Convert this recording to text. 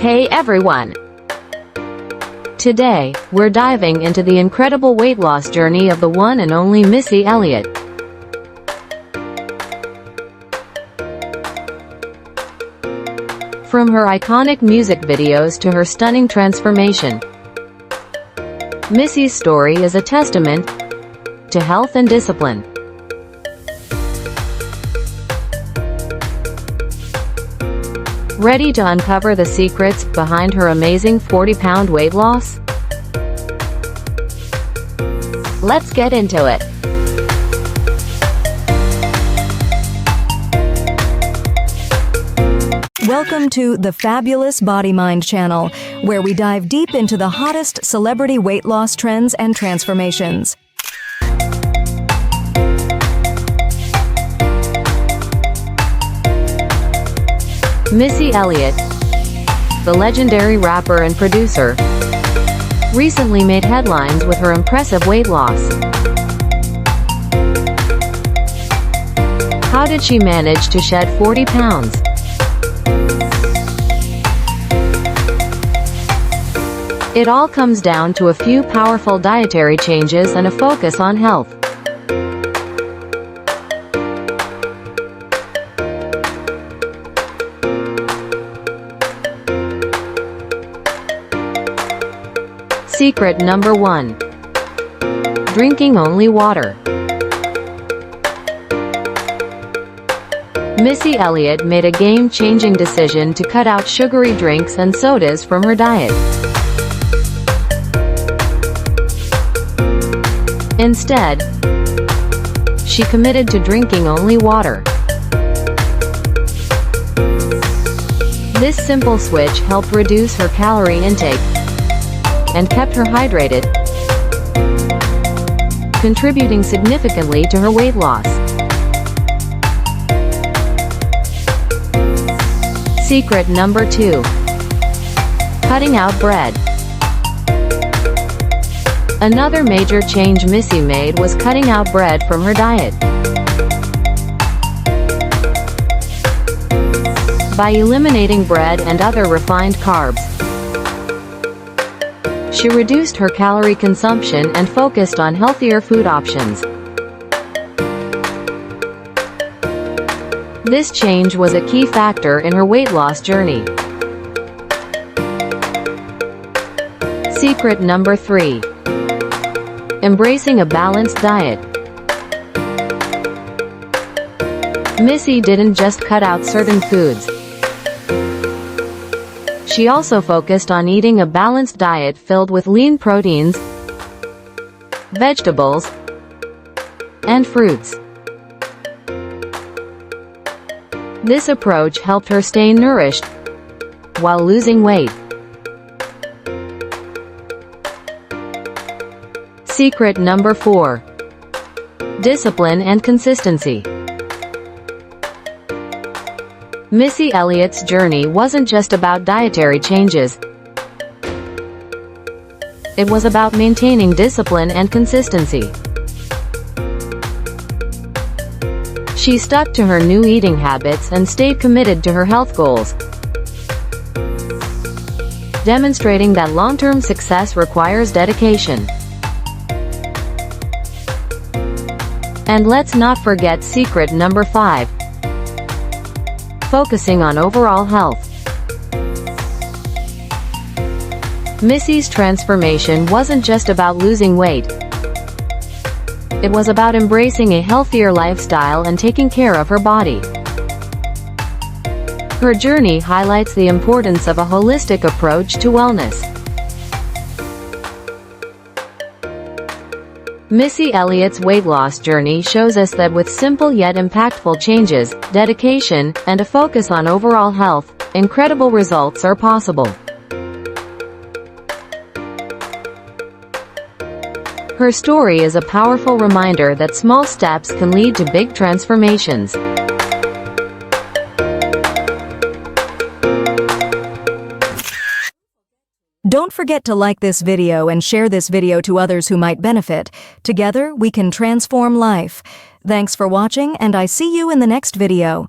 Hey everyone! Today, we're diving into the incredible weight loss journey of the one and only Missy Elliott. From her iconic music videos to her stunning transformation, Missy's story is a testament to health and discipline. Ready to uncover the secrets behind her amazing 40-pound weight loss? Let's get into it. Welcome to the Fabulous Body Mind channel, where we dive deep into the hottest celebrity weight loss trends and transformations. Missy Elliott, the legendary rapper and producer, recently made headlines with her impressive weight loss. How did she manage to shed 40 pounds? It all comes down to a few powerful dietary changes and a focus on health. Secret number 1. Drinking only water. Missy Elliott made a game-changing decision to cut out sugary drinks and sodas from her diet. Instead, she committed to drinking only water. This simple switch helped reduce her calorie intake and kept her hydrated, contributing significantly to her weight loss. Secret number 2. Cutting out bread. Another major change Missy made was cutting out bread from her diet. By eliminating bread and other refined carbs, she reduced her calorie consumption and focused on healthier food options. This change was a key factor in her weight loss journey. Secret number 3. Embracing a balanced diet. Missy didn't just cut out certain foods. She also focused on eating a balanced diet filled with lean proteins, vegetables, and fruits. This approach helped her stay nourished while losing weight. Secret number 4. Discipline and consistency. Missy Elliott's journey wasn't just about dietary changes. It was about maintaining discipline and consistency. She stuck to her new eating habits and stayed committed to her health goals, demonstrating that long-term success requires dedication. And let's not forget secret number 5. Focusing on overall health. Missy's transformation wasn't just about losing weight. It was about embracing a healthier lifestyle and taking care of her body. Her journey highlights the importance of a holistic approach to wellness. Missy Elliott's weight loss journey shows us that with simple yet impactful changes, dedication, and a focus on overall health, incredible results are possible. Her story is a powerful reminder that small steps can lead to big transformations. Don't forget to like this video and share this video to others who might benefit. Together, we can transform life. Thanks for watching, and I see you in the next video.